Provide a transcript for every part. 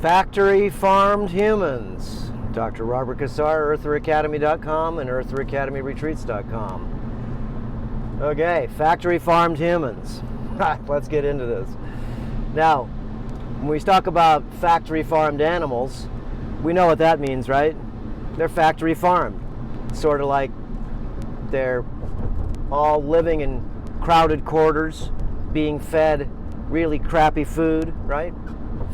Factory farmed humans. Dr. Robert Cassar, eartheracademy.com and eartheracademyretreats.com. Okay, factory farmed humans. Let's get into this. Now, when we talk about factory farmed animals, we know what that means, right? They're factory farmed. Sort of like they're all living in crowded quarters, being fed really crappy food, right?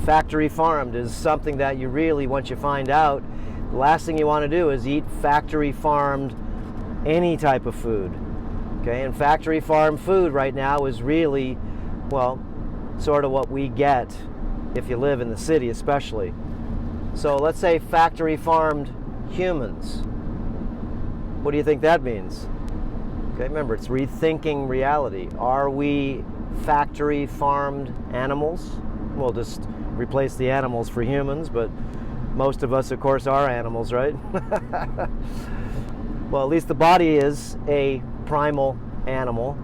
Factory farmed is something that you really, once you find out, the last thing you want to do is eat factory farmed any type of food. Okay, and factory farmed food right now is really, well, sort of what we get if you live in the city especially. So let's say factory farmed humans. What do you think that means? Okay, remember, it's rethinking reality. Are we factory farmed animals? We'll just replace the animals for humans, but most of us, of course, are animals, right? Well, at least the body is a primal animal,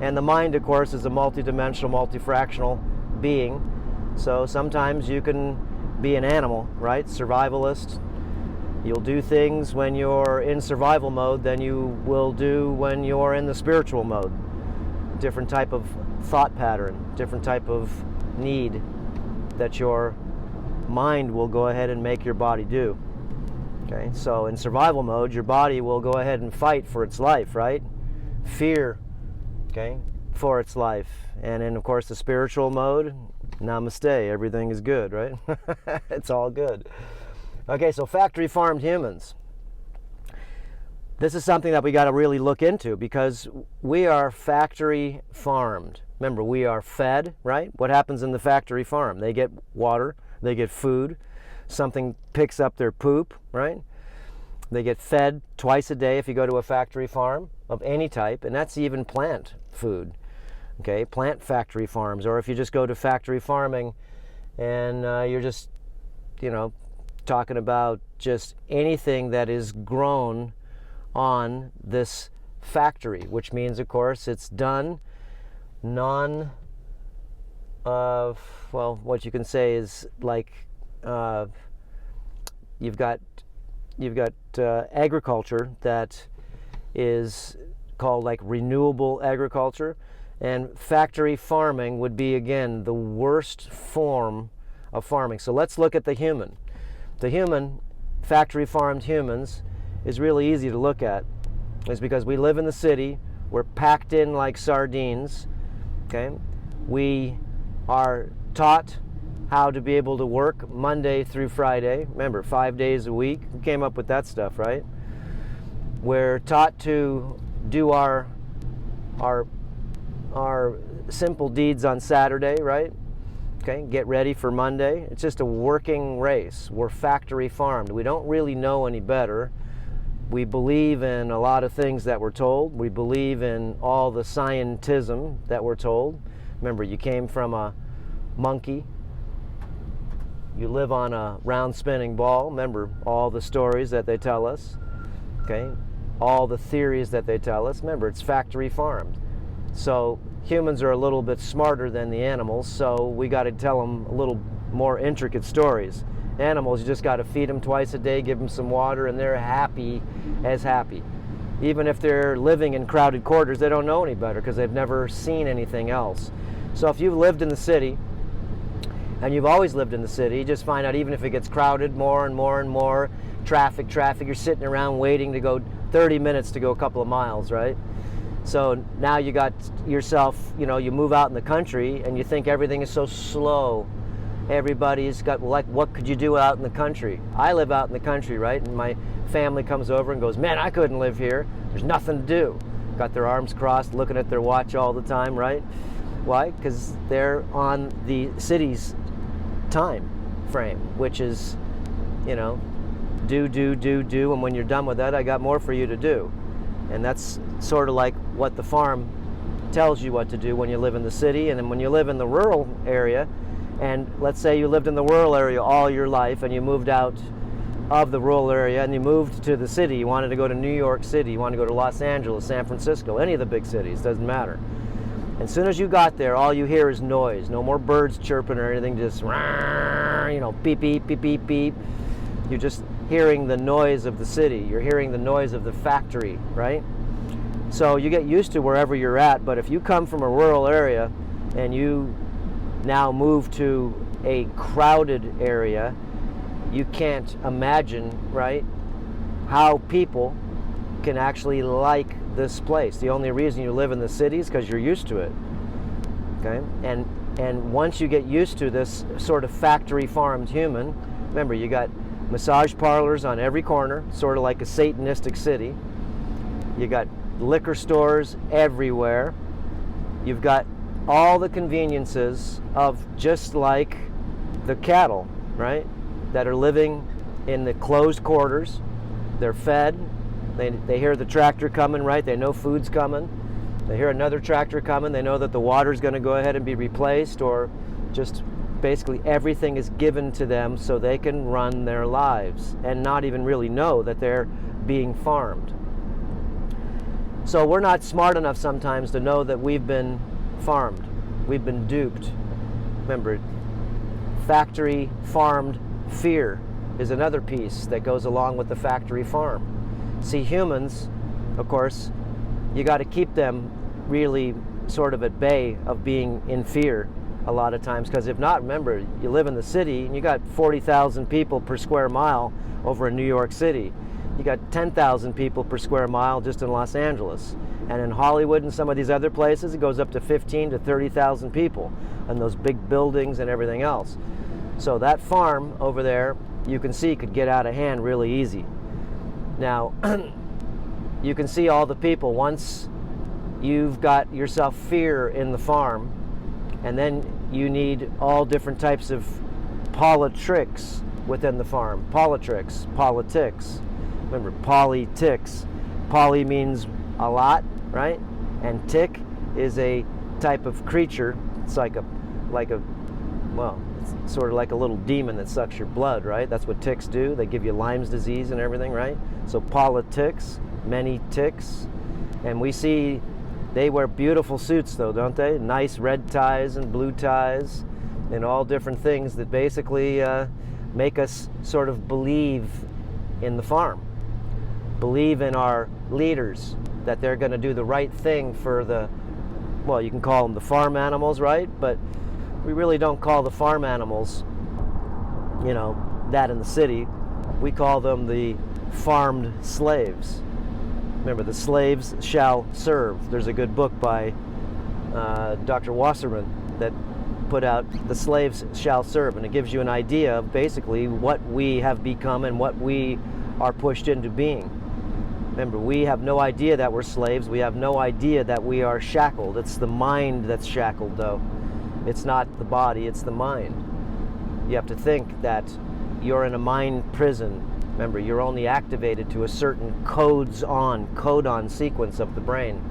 and the mind, of course, is a multidimensional, multifractional being. So sometimes you can be an animal, right? Survivalist. You'll do things when you're in survival mode than you will do when you're in the spiritual mode. Different type of thought pattern, different type of need that your mind will go ahead and make your body do. Okay, so in survival mode, your body will go ahead and fight for its life, right? Fear, okay, for its life. And in, of course, the spiritual mode, namaste, everything is good, right? It's all good. Okay, so factory farmed humans. This is something that we got to really look into because we are factory farmed. Remember, we are fed, right? What happens in the factory farm? They get water, they get food, something picks up their poop, right? They get fed twice a day if you go to a factory farm of any type, and that's even plant food, okay? Plant factory farms, or if you just go to factory farming and you're just, you know, talking about just anything that is grown on this factory, which means, of course, it's done well, what you can say is like you've got agriculture that is called like renewable agriculture, and factory farming would be, again, the worst form of farming. So let's look at the human. The human, factory farmed humans, is really easy to look at. It's because we live in the city, we're packed in like sardines, okay? We are taught how to be able to work Monday through Friday. Remember, 5 days a week. Who came up with that stuff, right? We're taught to do our simple deeds on Saturday, right? Okay, get ready for Monday. It's just a working race. We're factory farmed. We don't really know any better. We believe in a lot of things that we're told. We believe in all the scientism that we're told. Remember, you came from a monkey. You live on a round spinning ball. Remember all the stories that they tell us. Okay, all the theories that they tell us. Remember, it's factory farmed. So humans are a little bit smarter than the animals, so we got to tell them a little more intricate stories. Animals, you just got to feed them twice a day, give them some water, and they're happy as happy. Even if they're living in crowded quarters, they don't know any better because they've never seen anything else. So if you've lived in the city, and you've always lived in the city, you just find out even if it gets crowded more and more and more, traffic, you're sitting around waiting to go 30 minutes to go a couple of miles, right? So now you got yourself, you know, you move out in the country and you think everything is so slow. Everybody's got, like, what could you do out in the country? I live out in the country, right? And my family comes over and goes, man, I couldn't live here. There's nothing to do. Got their arms crossed, looking at their watch all the time, right? Why? Because they're on the city's time frame, which is, you know, do, and when you're done with that, I got more for you to do. And that's sort of like what the farm tells you what to do when you live in the city. And then when you live in the rural area, and let's say you lived in the rural area all your life and you moved out of the rural area and you moved to the city, you wanted to go to New York City, you wanted to go to Los Angeles, San Francisco, any of the big cities, doesn't matter. As soon as you got there, all you hear is noise. No more birds chirping or anything, just, you know, beep, beep, beep, beep, beep. You're just hearing the noise of the city. You're hearing the noise of the factory, right? So you get used to wherever you're at, but if you come from a rural area and you now move to a crowded area, you can't imagine, right, how people can actually like this place. The only reason you live in the city is because you're used to it, okay? And once you get used to this sort of factory farmed human, remember, you got massage parlors on every corner, sort of like a Satanistic city. You got liquor stores everywhere. You've got all the conveniences of just like the cattle, right, that are living in the closed quarters. They're fed. They hear the tractor coming, right? They know food's coming. They hear another tractor coming. They know that the water's going to go ahead and be replaced, or just basically everything is given to them so they can run their lives and not even really know that they're being farmed. So we're not smart enough sometimes to know that we've been farmed. We've been duped. Remember, factory farmed fear is another piece that goes along with the factory farm. See, humans, of course, you got to keep them really sort of at bay of being in fear a lot of times, because if not, remember, you live in the city and you got 40,000 people per square mile over in New York City. You got 10,000 people per square mile just in Los Angeles. And in Hollywood and some of these other places, it goes up to 15 to 30,000 people and those big buildings and everything else. So that farm over there, you can see, could get out of hand really easy. Now, you can see all the people, once you've got yourself fear in the farm, and then you need all different types of politics within the farm. Politics. Remember, politics. Poly means a lot, right? And tick is a type of creature. It's like a, well, it's sort of like a little demon that sucks your blood, right? That's what ticks do. They give you Lyme's disease and everything, right? So politics, many ticks. And we see they wear beautiful suits though, don't they? Nice red ties and blue ties and all different things that basically make us sort of believe in the farm. Believe in our leaders, that they're going to do the right thing for the, well, you can call them the farm animals, right? But we really don't call the farm animals, you know, that in the city. We call them the farmed slaves. Remember, the slaves shall serve. There's a good book by Dr. Wasserman that put out The Slaves Shall Serve, and it gives you an idea of basically what we have become and what we are pushed into being. Remember, we have no idea that we're slaves. We have no idea that we are shackled. It's the mind that's shackled, though. It's not the body, it's the mind. You have to think that you're in a mind prison. Remember, you're only activated to a certain codon sequence of the brain.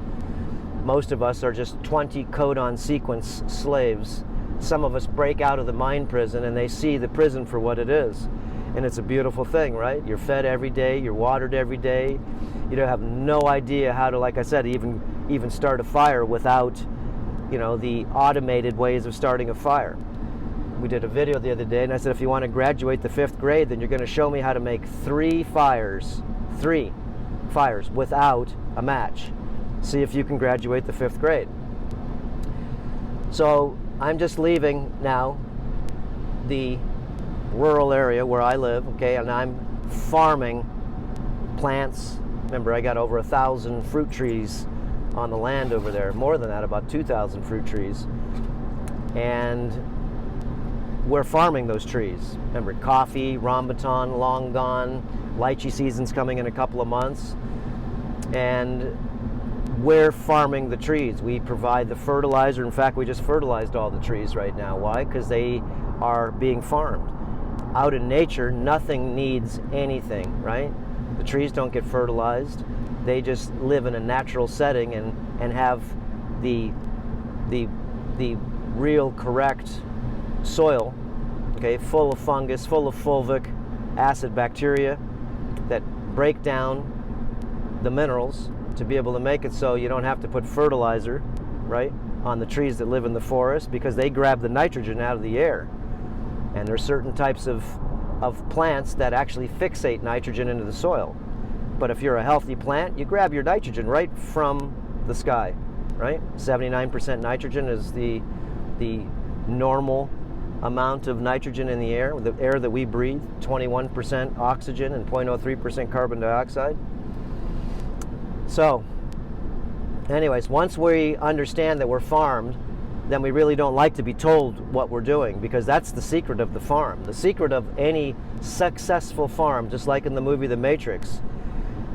Most of us are just 20 codon sequence slaves. Some of us break out of the mind prison and they see the prison for what it is. And it's a beautiful thing, right? You're fed every day, you're watered every day. You don't have no idea how to, like I said, even start a fire without, you know, the automated ways of starting a fire. We did a video the other day and I said, if you want to graduate the 5th grade, then you're going to show me how to make 3 fires without a match. See if you can graduate the 5th grade. So I'm just leaving now the rural area where I live, okay, and I'm farming plants. Remember, I got over 1,000 fruit trees on the land over there, more than that, about 2,000 fruit trees, and we're farming those trees. Remember, coffee, rambutan, long gone, lychee season's coming in a couple of months, and we're farming the trees. We provide the fertilizer. In fact, we just fertilized all the trees right now. Why? Because they are being farmed. Out in nature, nothing needs anything, right? The trees don't get fertilized. They just live in a natural setting and have the real correct soil, okay, full of fungus, full of fulvic acid bacteria that break down the minerals to be able to make it so you don't have to put fertilizer, right, on the trees that live in the forest, because they grab the nitrogen out of the air. And there's certain types of plants that actually fixate nitrogen into the soil. But if you're a healthy plant, you grab your nitrogen right from the sky, right? 79% nitrogen is the normal amount of nitrogen in the air that we breathe, 21% oxygen and 0.03% carbon dioxide. So, anyways, once we understand that we're farmed, then we really don't like to be told what we're doing, because that's the secret of the farm. The secret of any successful farm, just like in the movie The Matrix,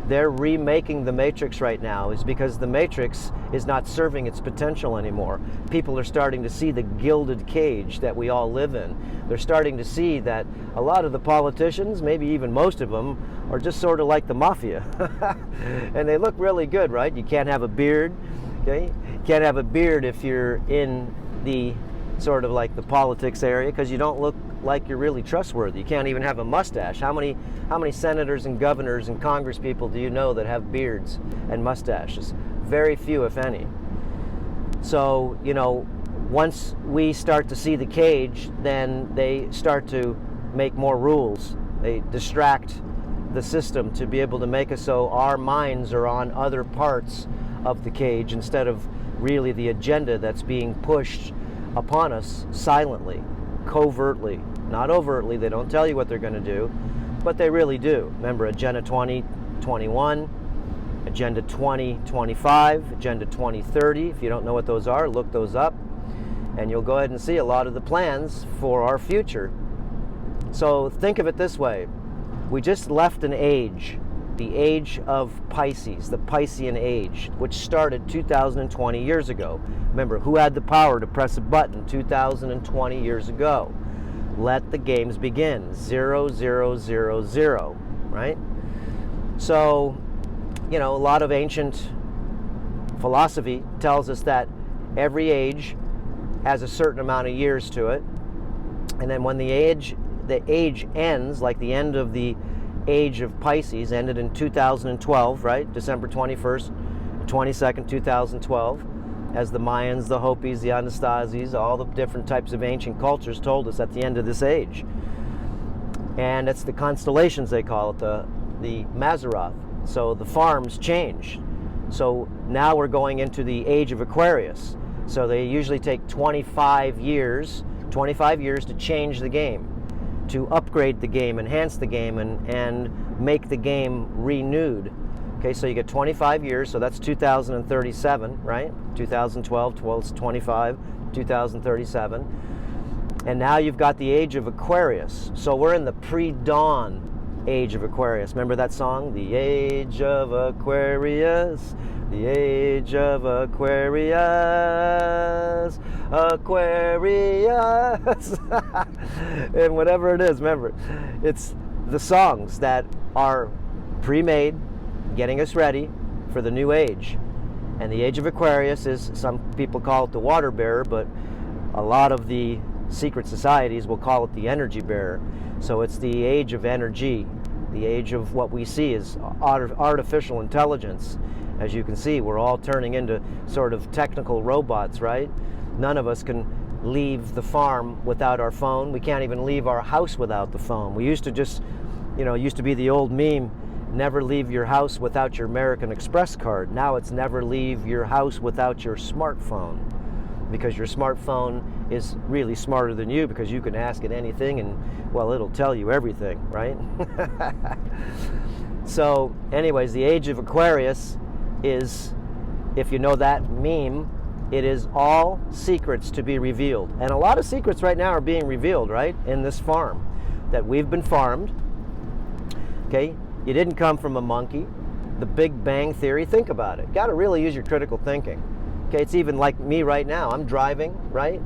they're remaking The Matrix right now, is because The Matrix is not serving its potential anymore. People are starting to see the gilded cage that we all live in. They're starting to see that a lot of the politicians, maybe even most of them, are just sort of like the mafia. And they look really good, right? You can't have a beard, okay? You can't have a beard if you're in the sort of like the politics area, because you don't look like you're really trustworthy. You can't even have a mustache. How many senators and governors and congress people do you know that have beards and mustaches? Very few, if any. So, you know, once we start to see the cage, then they start to make more rules. They distract the system to be able to make us so our minds are on other parts of the cage instead of really the agenda that's being pushed upon us silently, covertly, not overtly. They don't tell you what they're going to do, but they really do. Remember, Agenda 2021, Agenda 2025, Agenda 2030. If you don't know what those are, look those up, and you'll go ahead and see a lot of the plans for our future. So think of it this way. We just left an age, the age of Pisces, the Piscean age, which started 2020 years ago. Remember, who had the power to press a button 2020 years ago? Let the games begin. 0, 0, 0, 0, right? So, you know, a lot of ancient philosophy tells us that every age has a certain amount of years to it. And then when the age ends, like the end of the age of Pisces ended in 2012, right? December 21st, 22nd, 2012, as the Mayans, the Hopis, the Anastasis, all the different types of ancient cultures told us at the end of this age. And it's the constellations, they call it, the Mazzaroth. So the farms changed. So now we're going into the Age of Aquarius. So they usually take 25 years to change the game, to upgrade the game, enhance the game, and make the game renewed. Okay, so you get 25 years, so that's 2037, right? 2012, 12 is 25, 2037. And now you've got the Age of Aquarius. So we're in the pre-dawn Age of Aquarius. Remember that song? The Age of Aquarius, the Age of Aquarius, Aquarius. And whatever it is, remember, it's the songs that are pre-made, getting us ready for the new age. And the Age of Aquarius is, some people call it the water bearer, but a lot of the secret societies will call it the energy bearer. So it's the age of energy, the age of what we see as artificial intelligence. As you can see, we're all turning into sort of technical robots, right? None of us can leave the farm without our phone. We can't even leave our house without the phone. We used to just, you know, it used to be the old meme, never leave your house without your American Express card. Now it's never leave your house without your smartphone, because your smartphone is really smarter than you, because you can ask it anything and, well, it'll tell you everything, right? So anyways, the Age of Aquarius is, if you know that meme, it is all secrets to be revealed. And a lot of secrets right now are being revealed, right, in this farm, that we've been farmed. Okay, you didn't come from a monkey. The Big Bang Theory, think about it. Got to really use your critical thinking. Okay, it's even like me right now. I'm driving, right?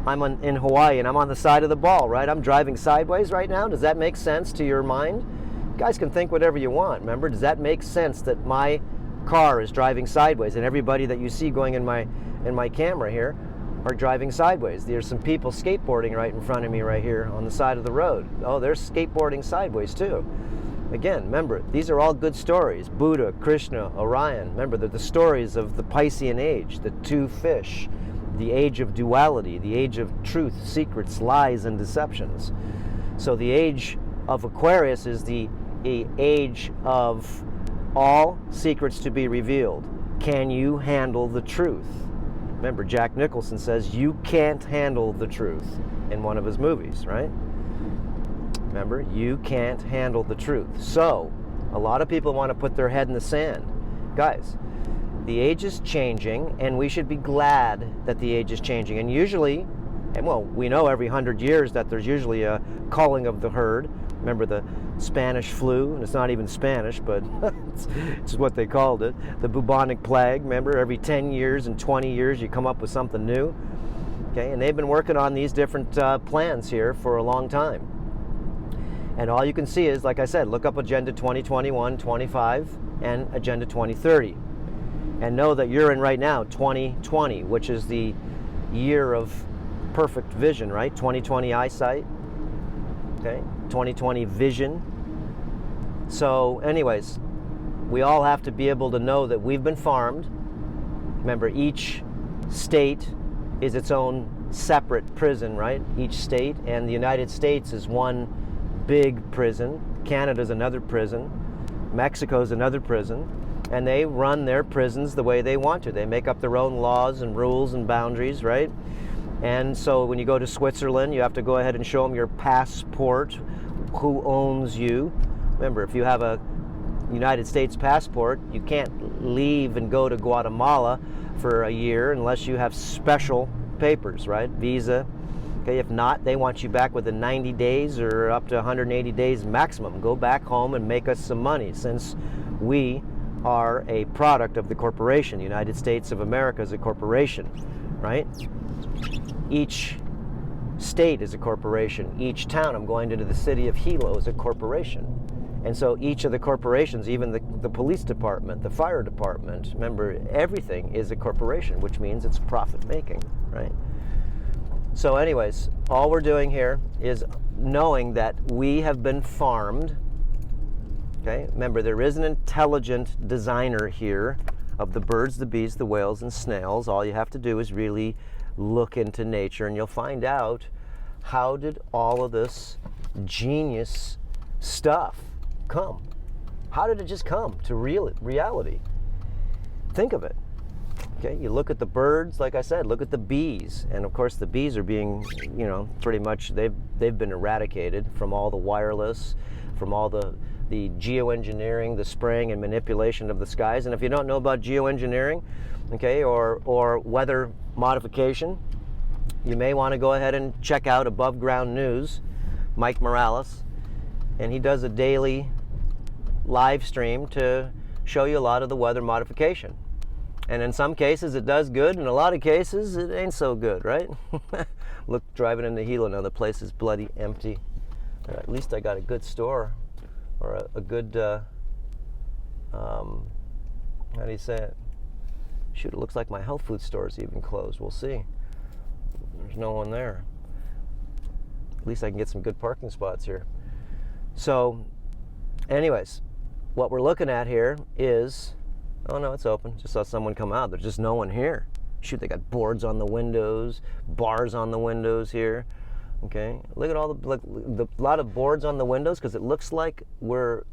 I'm in Hawaii and I'm on the side of the ball, right? I'm driving sideways right now. Does that make sense to your mind? You guys can think whatever you want. Remember, does that make sense that my car is driving sideways and everybody that you see going in my camera here are driving sideways? There's some people skateboarding right in front of me right here on the side of the road. Oh, they're skateboarding sideways too. Again, remember, these are all good stories. Buddha, Krishna, Orion. Remember, they're the stories of the Piscean age, the two fish, the age of duality, the age of truth, secrets, lies, and deceptions. So the age of Aquarius is the age of all secrets to be revealed. Can you handle the truth? Remember, Jack Nicholson says you can't handle the truth in one of his movies, right? Remember, you can't handle the truth. So a lot of people want to put their head in the sand. Guys, the age is changing, and we should be glad that the age is changing. And usually, and well, we know every 100 years that there's usually a culling of the herd. Remember the Spanish flu, and it's not even Spanish, but it's what they called it. The bubonic plague, remember, every 10 years and 20 years you come up with something new. Okay, and they've been working on these different plans here for a long time. And all you can see is, like I said, look up Agenda 2021, 25, and Agenda 2030. And know that you're in right now 2020, which is the year of perfect vision, right? 2020 eyesight, okay? 2020 vision. So anyways, we all have to be able to know that we've been farmed. Remember, each state is its own separate prison, right? Each state, and the United States is one big prison. Canada's another prison. Mexico's another prison. And they run their prisons the way they want to. They make up their own laws and rules and boundaries, right? And so when you go to Switzerland, you have to go ahead and show them your passport, who owns you. Remember, if you have a United States passport, you can't leave and go to Guatemala for a year unless you have special papers, right? Visa. Okay, if not, they want you back within 90 days or up to 180 days maximum. Go back home and make us some money, since we are a product of the corporation. The United States of America is a corporation, right? Each state is a corporation. Each town, I'm going into the city of Hilo, is a corporation. And so each of the corporations, even the police department, the fire department, remember, everything is a corporation, which means it's profit making, right? So anyways, all we're doing here is knowing that we have been farmed. Okay, remember, there is an intelligent designer here of the birds, the bees, the whales, and snails. All you have to do is really look into nature, and you'll find out how did all of this genius stuff come? How did it just come to reality? Think of it. Okay, you look at the birds, like I said, look at the bees, and of course the bees are being, pretty much they've been eradicated from all the wireless, from all the geoengineering, the spraying and manipulation of the skies. And if you don't know about geoengineering, okay, or weather modification, you may want to go ahead and check out Above Ground News, Mike Morales, and he does a daily live stream to show you a lot of the weather modification. And in some cases it does good, in a lot of cases it ain't so good, right? Look, driving into Hilo now, the place is bloody empty. At least I got a good store, or a good, how do you say it? Shoot, it looks like my health food store is even closed. We'll see. There's no one there. At least I can get some good parking spots here. So, anyways, what we're looking at here is, oh no, it's open. Just saw someone come out. There's just no one here. Shoot, they got boards on the windows, bars on the windows here. Okay, look at all the lot of boards on the windows, because it looks like we're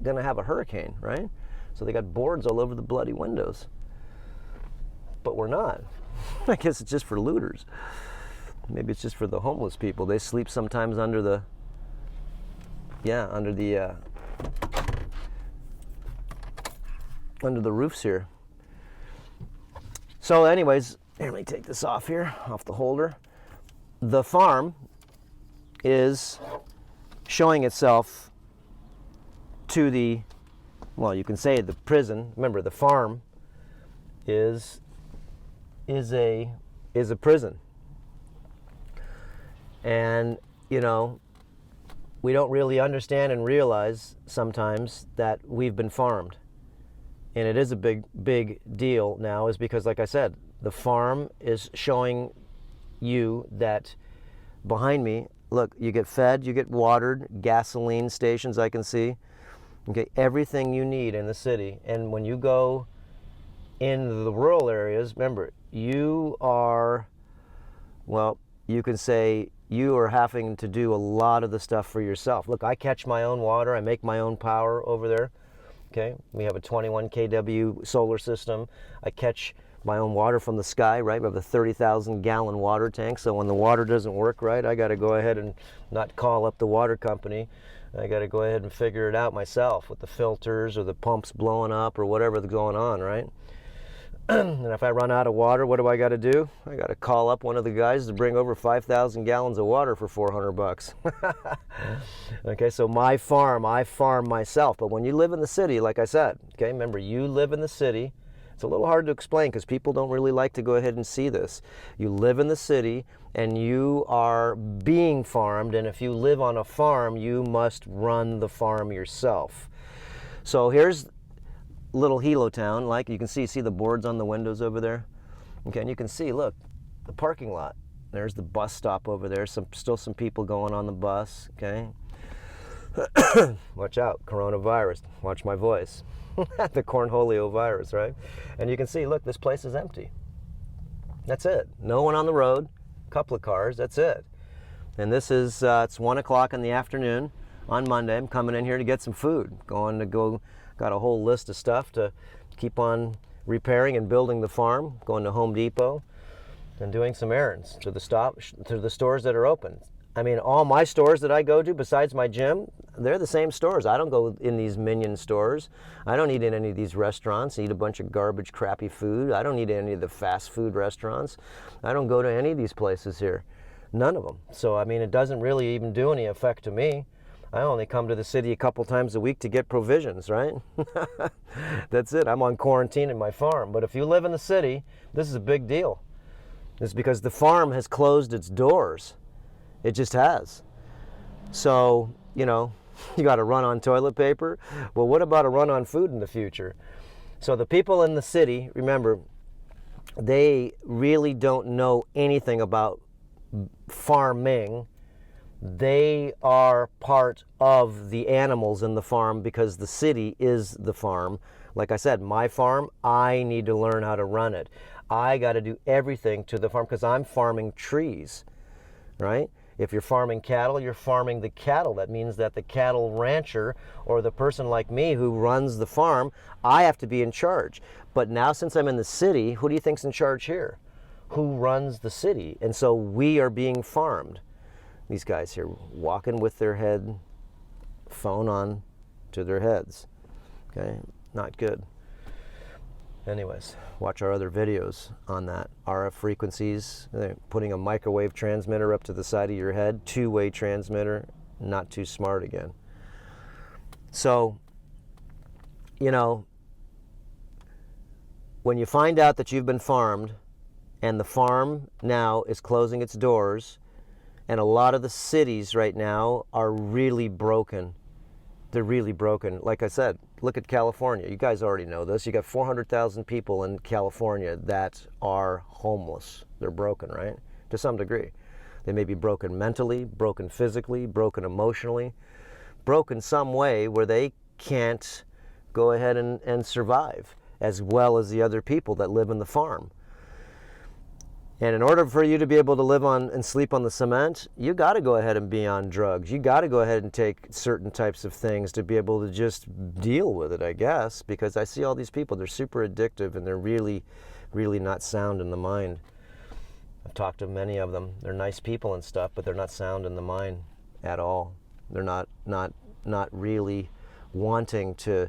gonna have a hurricane, right? So they got boards all over the bloody windows, but we're not. I guess it's just for looters. Maybe it's just for the homeless people. They sleep sometimes under the roofs here. So anyways, here, let me take this off here, off the holder. The farm is showing itself to the, well, you can say the prison. Remember, the farm is a prison. And, we don't really understand and realize sometimes that we've been farmed. And it is a big deal now, is because, like I said, the farm is showing you that behind me, look, you get fed, you get watered, gasoline stations I can see. Okay, everything you need in the city. And when you go in the rural areas, remember, you are Well, you can say you are having to do a lot of the stuff for yourself. Look, I catch my own water. I make my own power over there. Okay, we have a 21 kW solar system. I catch my own water from the sky, right? We have a 30,000 gallon water tank. So when the water doesn't work right, I got to go ahead and not call up the water company. I got to go ahead and figure it out myself with the filters or the pumps blowing up or whatever's going on, right? And if I run out of water, what do I got to do? I got to call up one of the guys to bring over 5,000 gallons of water for 400 bucks. Okay, so my farm, I farm myself. But when you live in the city, like I said, okay, remember, you live in the city. It's a little hard to explain because people don't really like to go ahead and see this. You live in the city and you are being farmed, and if you live on a farm, you must run the farm yourself. So here's little Hilo town, like you can see the boards on the windows over there. Okay, and you can see, look, the parking lot. There's the bus stop over there. Still some people going on the bus, okay? Watch out, coronavirus. Watch my voice. The cornholio virus, right? And you can see, look, this place is empty. That's it. No one on the road, a couple of cars, that's it. And this is, it's 1 o'clock in the afternoon on Monday. I'm coming in here to get some food. Got a whole list of stuff to keep on repairing and building the farm. Going to Home Depot and doing some errands to the stores that are open. I mean, all my stores that I go to besides my gym, they're the same stores. I don't go in these minion stores. I don't eat in any of these restaurants, eat a bunch of garbage, crappy food. I don't eat in any of the fast food restaurants. I don't go to any of these places here. None of them. So, I mean, it doesn't really even do any effect to me. I only come to the city a couple times a week to get provisions, right? That's it. I'm on quarantine in my farm. But if you live in the city, this is a big deal. It's because the farm has closed its doors. It just has. So, you know, you got to run on toilet paper. Well, what about a run on food in the future? So the people in the city, remember, they really don't know anything about farming. They are part of the animals in the farm because the city is the farm. Like I said, my farm, I need to learn how to run it. I got to do everything to the farm because I'm farming trees, right? If you're farming cattle, you're farming the cattle. That means that the cattle rancher or the person like me who runs the farm, I have to be in charge. But now since I'm in the city, who do you think's in charge here? Who runs the city? And so we are being farmed. These guys here walking with their phone on to their heads. Okay, not good. Anyways, watch our other videos on that. RF frequencies, putting a microwave transmitter up to the side of your head, two-way transmitter, not too smart again. So, you know, when you find out that you've been farmed and the farm now is closing its doors, and a lot of the cities right now are really broken. They're really broken. Like I said, look at California. You guys already know this. You got 400,000 people in California that are homeless. They're broken, right? To some degree. They may be broken mentally, broken physically, broken emotionally, broken some way where they can't go ahead and survive as well as the other people that live in the farm. And in order for you to be able to live on and sleep on the cement, you got to go ahead and be on drugs. You got to go ahead and take certain types of things to be able to just deal with it, I guess, because I see all these people, they're super addictive and they're really, really not sound in the mind. I've talked to many of them. They're nice people and stuff, but they're not sound in the mind at all. They're not really wanting to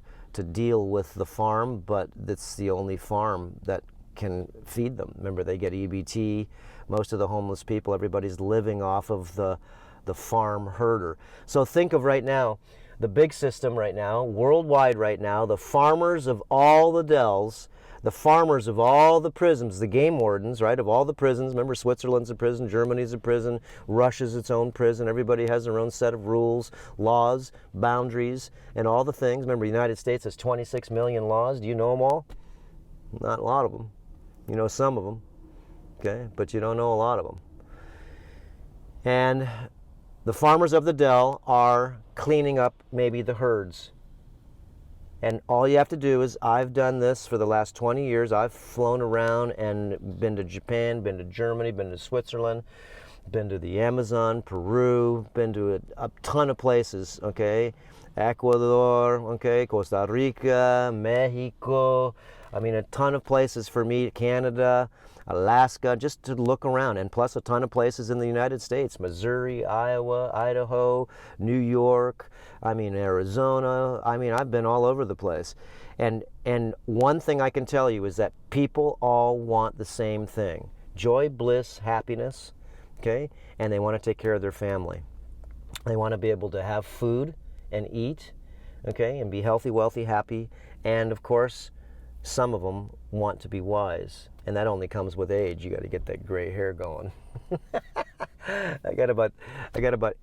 deal with the farm, but it's the only farm that can feed them. Remember, they get EBT. Most of the homeless people, everybody's living off of the farm herder. So think of right now, the big system right now, worldwide right now, the farmers of all the dells, the farmers of all the prisons, the game wardens, right, of all the prisons. Remember, Switzerland's a prison, Germany's a prison, Russia's its own prison. Everybody has their own set of rules, laws, boundaries, and all the things. Remember, the United States has 26 million laws. Do you know them all? Not a lot of them. You know some of them, okay, but you don't know a lot of them. And the farmers of the dell are cleaning up maybe the herds And all you have to do is, I've done this for the last 20 years. I've flown around and been to Japan, been to Germany, been to Switzerland, been to the Amazon, Peru, been to a ton of places, okay? Ecuador, okay, Costa Rica, Mexico, I mean a ton of places for me, Canada, Alaska, just to look around, and plus a ton of places in the United States, Missouri, Iowa, Idaho, New York, I mean Arizona, I mean I've been all over the place. And one thing I can tell you is that people all want the same thing: joy, bliss, happiness, okay? And they want to take care of their family. They want to be able to have food and eat, okay, and be healthy, wealthy, happy, and of course, some of them want to be wise, and that only comes with age. You got to get that gray hair going. I got about,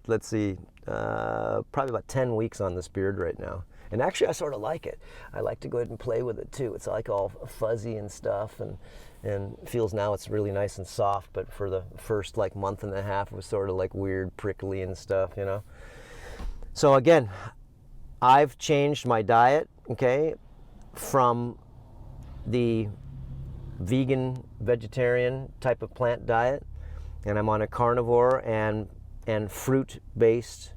let's see, probably about 10 weeks on this beard right now. And actually, I sort of like it. I like to go ahead and play with it too. It's like all fuzzy and stuff, and feels now it's really nice and soft, but for the first like month and a half, it was sort of like weird, prickly and stuff, you know. So again, I've changed my diet, okay, from the vegan, vegetarian type of plant diet, and I'm on a carnivore and fruit-based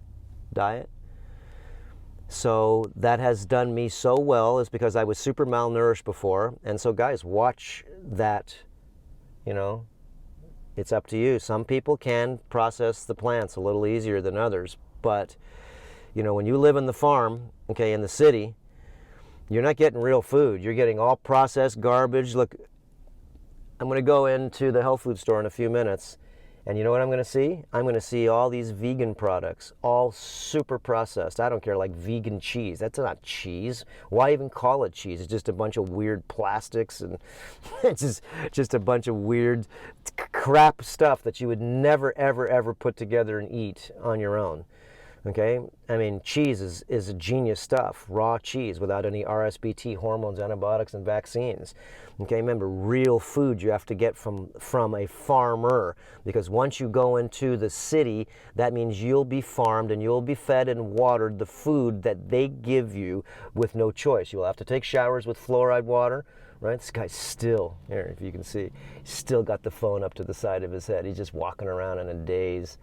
diet. So that has done me so well, is because I was super malnourished before. And so guys, watch that, you know, it's up to you. Some people can process the plants a little easier than others, but you know, when you live in the farm, okay, in the city, you're not getting real food. You're getting all processed garbage. Look, I'm going to go into the health food store in a few minutes, and you know what I'm going to see? I'm going to see all these vegan products, all super processed. I don't care, like vegan cheese. That's not cheese. Why even call it cheese? It's just a bunch of weird plastics, and it's just a bunch of weird crap stuff that you would never, ever, ever put together and eat on your own. Okay, I mean, cheese is genius stuff, raw cheese without any RSBT, hormones, antibiotics, and vaccines. Okay, remember, real food you have to get from a farmer, because once you go into the city, that means you'll be farmed and you'll be fed and watered the food that they give you with no choice. You'll have to take showers with fluoride water, right? This guy's still, here, if you can see, still got the phone up to the side of his head. He's just walking around in a daze.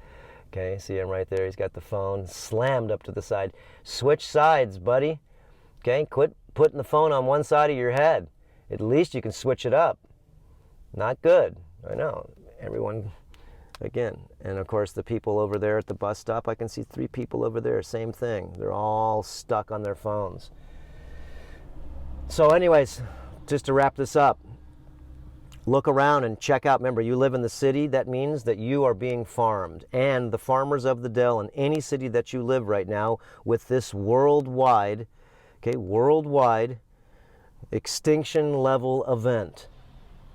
Okay, see him right there? He's got the phone slammed up to the side. Switch sides, buddy. Okay, quit putting the phone on one side of your head. At least you can switch it up. Not good. I know. Everyone, again. And of course, the people over there at the bus stop, I can see 3 people over there. Same thing. They're all stuck on their phones. So anyways, just to wrap this up, look around and check out. Remember, you live in the city. That means that you are being farmed. And the farmers of the Dell in any city that you live right now, with this worldwide, okay, worldwide extinction level event.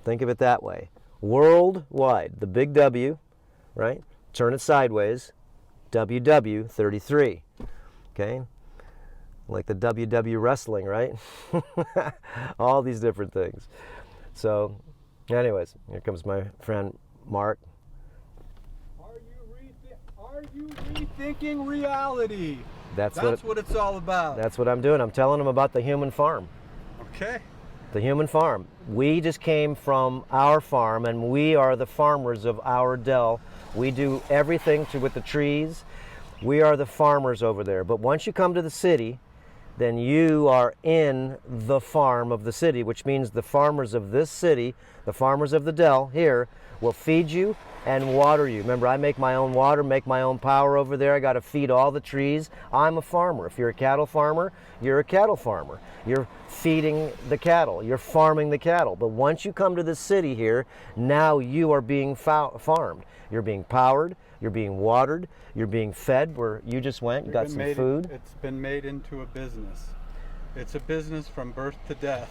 Think of it that way. Worldwide, the big W, right? Turn it sideways, WW33. Okay? Like the WW wrestling, right? All these different things. So, anyways, here comes my friend Mark. Are you rethinking reality? That's what it's all about. That's what I'm doing. I'm telling them about the human farm. Okay. The human farm. We just came from our farm, and we are the farmers of our Dell. We do everything with the trees. We are the farmers over there. But once you come to the city, then you are in the farm of the city, which means the farmers of this city, the farmers of the Dell here, will feed you and water you. Remember, I make my own water, make my own power over there. I got to feed all the trees. I'm a farmer. If you're a cattle farmer, you're a cattle farmer. You're feeding the cattle. You're farming the cattle. But once you come to the city here, now you are being farmed. You're being powered. You're being watered. You're being fed where you just went. You got some food. It's been made into a business. It's a business from birth to death.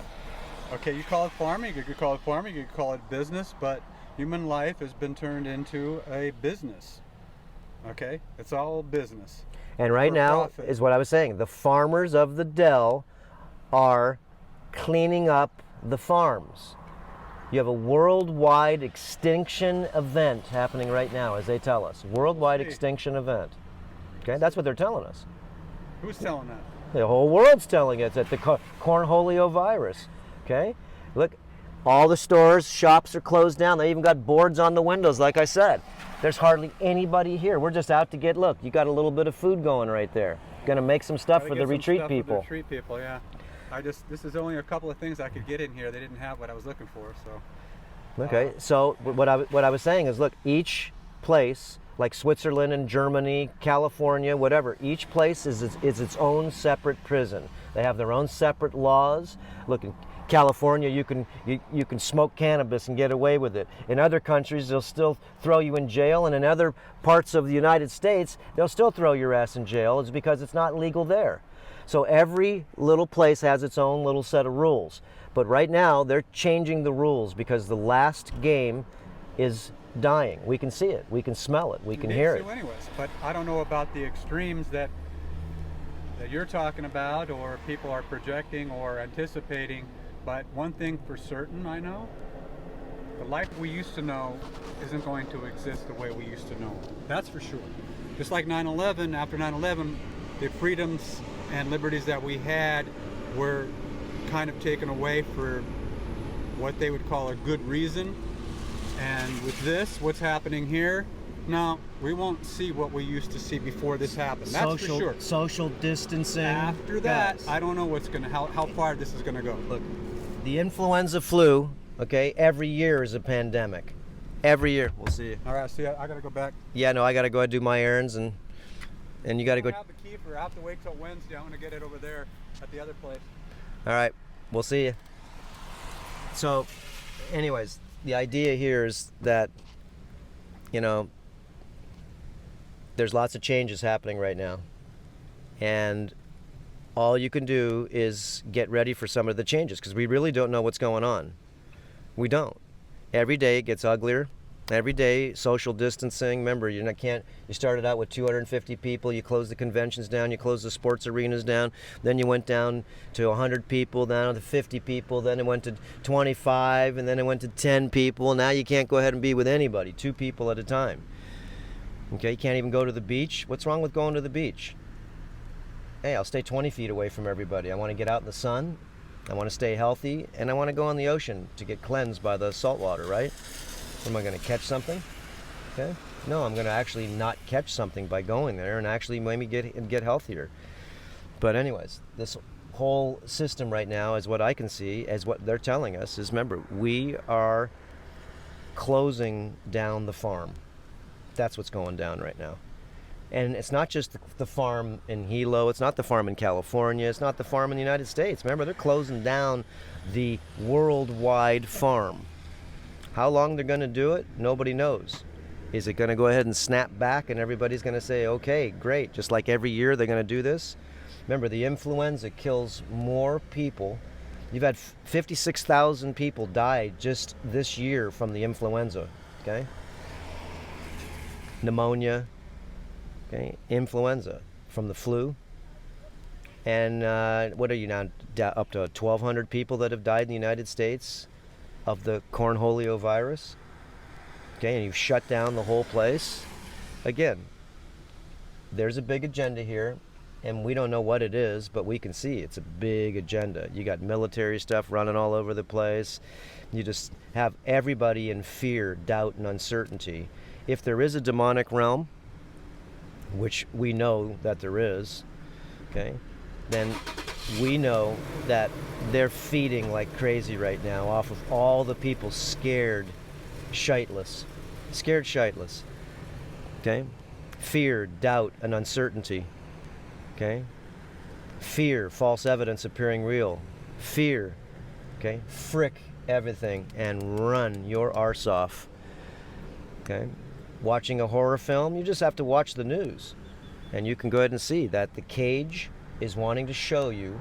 Okay, you call it farming, you could call it farming, you could call it business, but human life has been turned into a business. Okay, it's all business. And right now is what I was saying. The farmers of the Dell are cleaning up the farms. You have a worldwide extinction event happening right now, as they tell us. Worldwide extinction event. Okay, that's what they're telling us. Who's telling that? The whole world's telling it. It's at the cornholio virus. Okay? Look, all the stores, shops are closed down. They even got boards on the windows, like I said. There's hardly anybody here. We're just out to get, look, you got a little bit of food going right there. Gonna make some stuff for the retreat people. Retreat people, yeah. This is only a couple of things I could get in here. They didn't have what I was looking for, so. Okay, so what I was saying is, look, each place, like Switzerland and Germany, California, whatever, each place is its own separate prison. They have their own separate laws. Look, in California, you can smoke cannabis and get away with it. In other countries, they'll still throw you in jail, and in other parts of the United States, they'll still throw your ass in jail. It's because it's not legal there. So every little place has its own little set of rules. But right now, they're changing the rules because the last game is dying. We can see it, we can smell it, we can hear it. Anyways, but I don't know about the extremes that you're talking about, or people are projecting or anticipating. But one thing for certain I know, the life we used to know isn't going to exist the way we used to know. That's for sure. Just like 9/11, after 9/11, the freedoms and liberties that we had were kind of taken away for what they would call a good reason. And with this, what's happening here, no, we won't see what we used to see before this happened. That's for sure. Social distancing. After that, yes. I don't know how far this is gonna go. Look, the influenza flu, okay, every year is a pandemic. Every year. We'll see you. All right, see, I gotta go back. Yeah, no, I gotta go do my errands, and you gotta go. I don't have the key for it. I have to wait till Wednesday. I'm gonna get it over there at the other place. All right, we'll see you. So, anyways, the idea here is that, you know, there's lots of changes happening right now, and all you can do is get ready for some of the changes, because we really don't know what's going on. We don't. Every day it gets uglier. Every day, social distancing. Remember, you started out with 250 people, you closed the conventions down, you closed the sports arenas down, then you went down to 100 people, down to 50 people, then it went to 25, and then it went to 10 people. Now you can't go ahead and be with anybody, 2 people at a time. Okay, you can't even go to the beach. What's wrong with going to the beach? Hey, I'll stay 20 feet away from everybody. I want to get out in the sun, I want to stay healthy, and I want to go in the ocean to get cleansed by the salt water, right? Am I going to catch something? Okay. No, I'm going to actually not catch something by going there, and actually maybe get healthier. But anyways, this whole system right now, is what I can see, as what they're telling us, is, remember, we are closing down the farm. That's what's going down right now. And it's not just the farm in Hilo, it's not the farm in California, it's not the farm in the United States. Remember, they're closing down the worldwide farm. How long they're going to do it, nobody knows. Is it going to go ahead and snap back and everybody's going to say, okay, great, just like every year they're going to do this? Remember, the influenza kills more people. You've had 56,000 people die just this year from the influenza, okay? Pneumonia, okay, influenza from the flu. And what are you now, up to 1,200 people that have died in the United States of the cornholio virus? Okay, and you've shut down the whole place. Again, there's a big agenda here, and we don't know what it is, but we can see it's a big agenda. You got military stuff running all over the place. You just have everybody in fear, doubt, and uncertainty. If there is a demonic realm, which we know that there is, okay, then we know that they're feeding like crazy right now off of all the people scared shitless. Scared shitless. Okay? Fear, doubt, and uncertainty. Okay? Fear, false evidence appearing real. Fear. Okay? Frick everything and run your arse off. Okay? Watching a horror film, you just have to watch the news. And you can go ahead and see that the cage is wanting to show you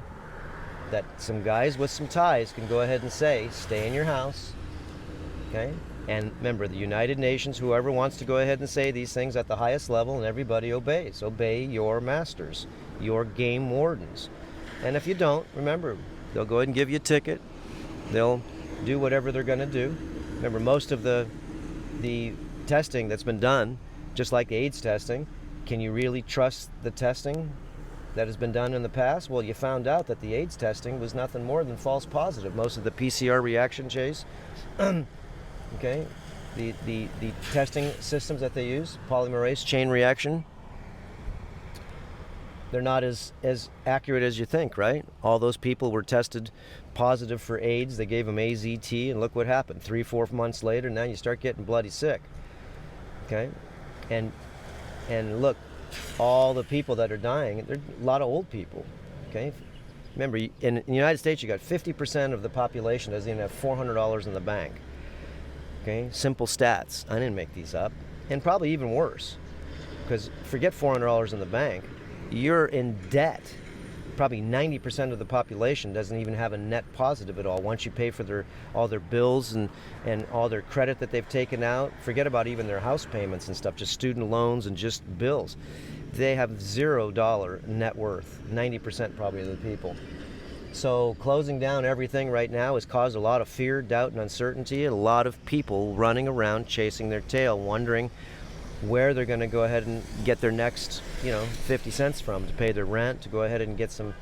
that some guys with some ties can go ahead and say, stay in your house. Okay? And remember, the United Nations, whoever wants to go ahead and say these things at the highest level, and everybody obeys. Obey your masters, your game wardens. And if you don't, remember, they'll go ahead and give you a ticket. They'll do whatever they're going to do. Remember, most of the testing that's been done, just like the AIDS testing, can you really trust the testing? that has been done in the past? Well, you found out that the AIDS testing was nothing more than false positive. Most of the PCR reaction chase, okay, the testing systems that they use, polymerase chain reaction, they're not as accurate as you think, right? All those people were tested positive for AIDS. They gave them AZT, and look what happened. 3-4 months later, now you start getting bloody sick. Okay, and look, all the people that are dying, they're a lot of old people. Okay, remember, in the United States, you got 50% of the population doesn't even have $400 in the bank. Okay, simple stats. I didn't make these up, and probably even worse, because forget $400 in the bank. You're in debt. Probably 90% of the population doesn't even have a net positive at all. Once you pay for all their bills and all their credit that they've taken out, forget about even their house payments and stuff, just student loans and just bills. They have $0 net worth, 90% probably of the people. So closing down everything right now has caused a lot of fear, doubt, and uncertainty, and a lot of people running around chasing their tail, wondering where they're going to go ahead and get their next, 50 cents from to pay their rent, to go ahead and get some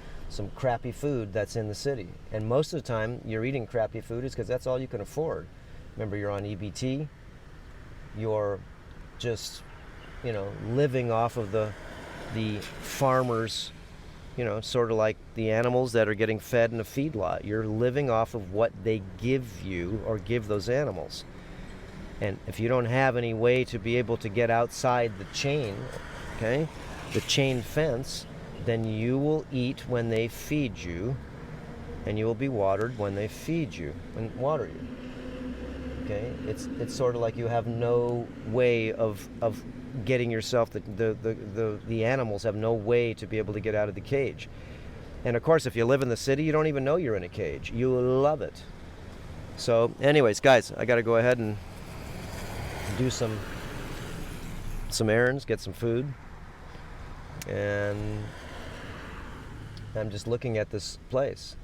crappy food that's in the city. And most of the time you're eating crappy food is because that's all you can afford. Remember, you're on EBT, you're just, living off of the farmers, sort of like the animals that are getting fed in a feedlot. You're living off of what they give you or give those animals. And if you don't have any way to be able to get outside the chain, okay, the chain fence, then you will eat when they feed you, and you will be watered when they feed you and water you. Okay, it's sort of like you have no way of getting yourself. The animals have no way to be able to get out of the cage. And of course, if you live in the city, you don't even know you're in a cage. You love it. So, anyways, guys, I got to go ahead and do some errands, get some food, and I'm just looking at this place.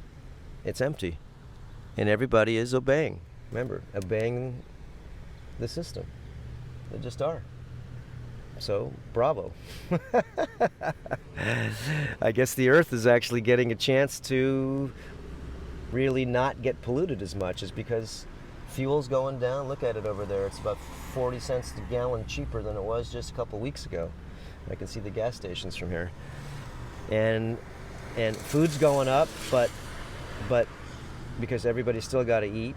It's empty, and everybody is obeying. Remember, obeying the system. They just are. So, bravo. I guess the earth is actually getting a chance to really not get polluted as much, is because fuel's going down. Look at it over there. It's about 40 cents a gallon cheaper than it was just a couple weeks ago. I can see the gas stations from here. And food's going up, but because everybody's still got to eat.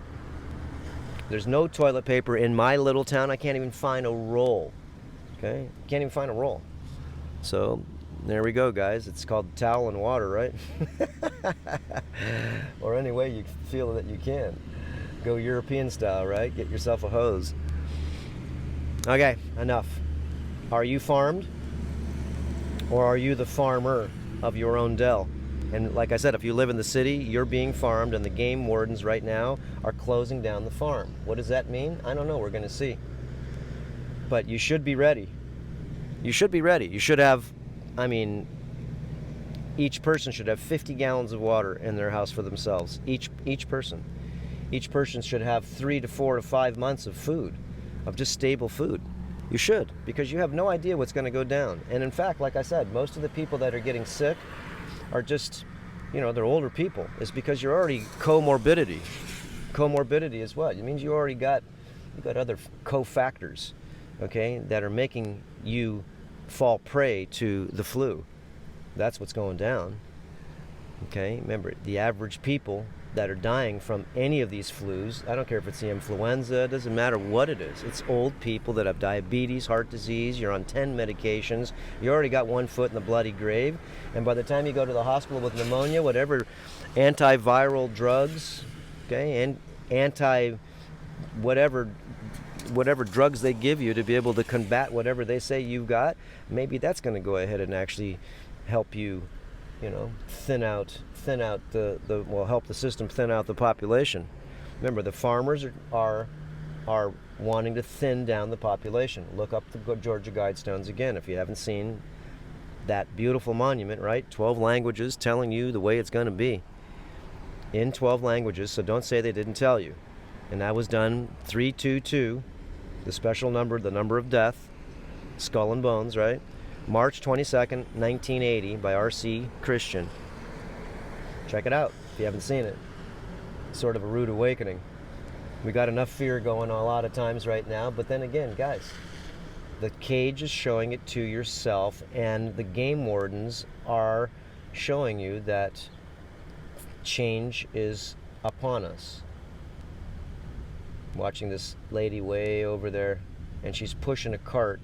There's no toilet paper in my little town. I can't even find a roll. Okay? Can't even find a roll. So there we go, guys. It's called towel and water, right? Or any way you feel that you can. Go European style, right? Get yourself a hose. Okay, enough. Are you farmed? Or are you the farmer of your own dell? And like I said, if you live in the city, you're being farmed, and the game wardens right now are closing down the farm. What does that mean? I don't know. We're going to see. But you should be ready. You should be ready. You should have, each person should have 50 gallons of water in their house for themselves. Each person. Each person should have 3 to 4 to 5 months of food, of just stable food. You should, because you have no idea what's going to go down. And in fact, like I said, most of the people that are getting sick are just, they're older people. It's because you're already comorbidity. Comorbidity is what? It means you got other cofactors, okay, that are making you fall prey to the flu. That's what's going down. Okay, remember, the average people that are dying from any of these flus, I don't care if it's the influenza, it doesn't matter what it is. It's old people that have diabetes, heart disease, you're on 10 medications, you already got one foot in the bloody grave, and by the time you go to the hospital with pneumonia, whatever antiviral drugs, okay, and whatever drugs they give you to be able to combat whatever they say you've got, maybe that's going to go ahead and actually help you, help the system thin out the population. Remember, the farmers are wanting to thin down the population. Look up the Georgia Guidestones again if you haven't seen that beautiful monument, right? 12 languages telling you the way it's going to be. In 12 languages, so don't say they didn't tell you. And that was done 322, the special number, the number of death, skull and bones, right? March 22nd, 1980 by R.C. Christian. Check it out if you haven't seen it. Sort of a rude awakening. We got enough fear going on a lot of times right now, but then again, guys, the cage is showing it to yourself, and the game wardens are showing you that change is upon us. Watching this lady way over there, and she's pushing a cart.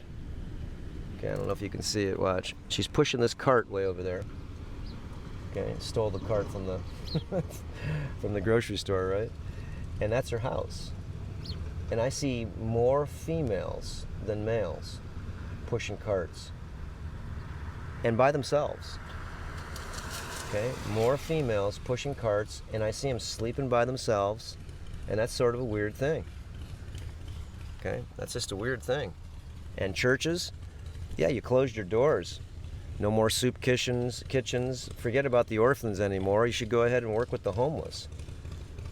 Okay, I don't know if you can see it, watch. She's pushing this cart way over there. Okay, stole the cart from the from the grocery store, right? And that's her house. And I see more females than males pushing carts. And by themselves. Okay, more females pushing carts, and I see them sleeping by themselves, and that's sort of a weird thing. Okay, that's just a weird thing. And churches, yeah, you closed your doors. No more soup kitchens. Forget about the orphans anymore. You should go ahead and work with the homeless.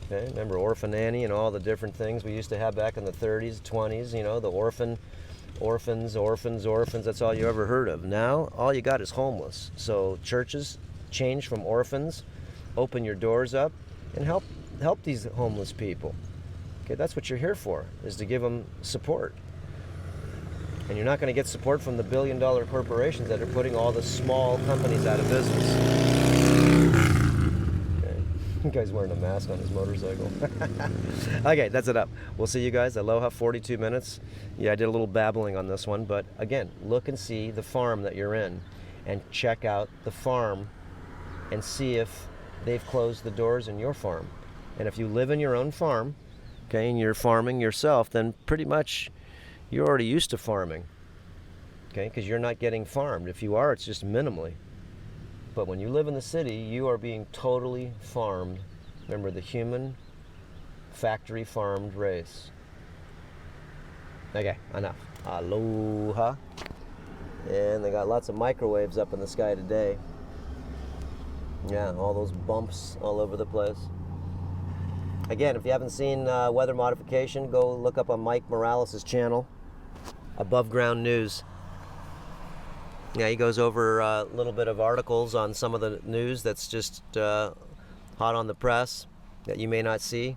Okay, remember Orphan Annie and all the different things we used to have back in the 30s, 20s, you know, the orphans, that's all you ever heard of. Now, all you got is homeless. So churches, change from orphans, open your doors up, and help these homeless people. Okay, that's what you're here for, is to give them support. And you're not going to get support from the billion-dollar corporations that are putting all the small companies out of business. Okay, the guy's wearing a mask on his motorcycle. Okay, that's it up. We'll see you guys. Aloha, 42 minutes. Yeah, I did a little babbling on this one, but again, look and see the farm that you're in, and check out the farm and see if they've closed the doors in your farm. And if you live in your own farm, okay, and you're farming yourself, then pretty much you're already used to farming, okay, because you're not getting farmed. If you are, it's just minimally. But when you live in the city, you are being totally farmed. Remember, the human factory farmed race. Okay, enough. Aloha. And they got lots of microwaves up in the sky today. Yeah, all those bumps all over the place. Again, if you haven't seen Weather Modification, go look up on Mike Morales' channel, Above Ground News. Yeah, he goes over a little bit of articles on some of the news that's just hot on the press that you may not see.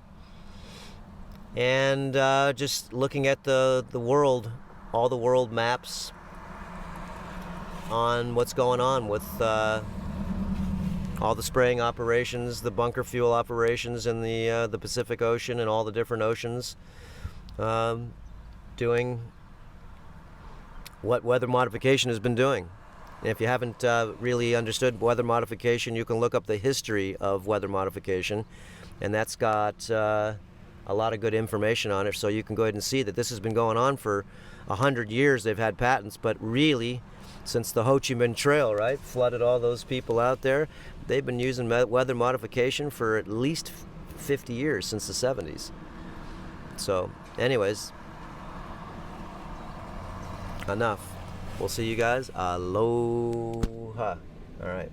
And just looking at the world, all the world maps on what's going on with all the spraying operations, the bunker fuel operations in the Pacific Ocean and all the different oceans, doing what Weather Modification has been doing. And if you haven't really understood Weather Modification, you can look up the history of Weather Modification, and that's got a lot of good information on it, so you can go ahead and see that this has been going on for 100 years. They've had patents, but really, since the Ho Chi Minh Trail, right, flooded all those people out there, they've been using weather modification for at least 50 years, since the 70s. So, anyways, enough. We'll see you guys. Aloha. All right.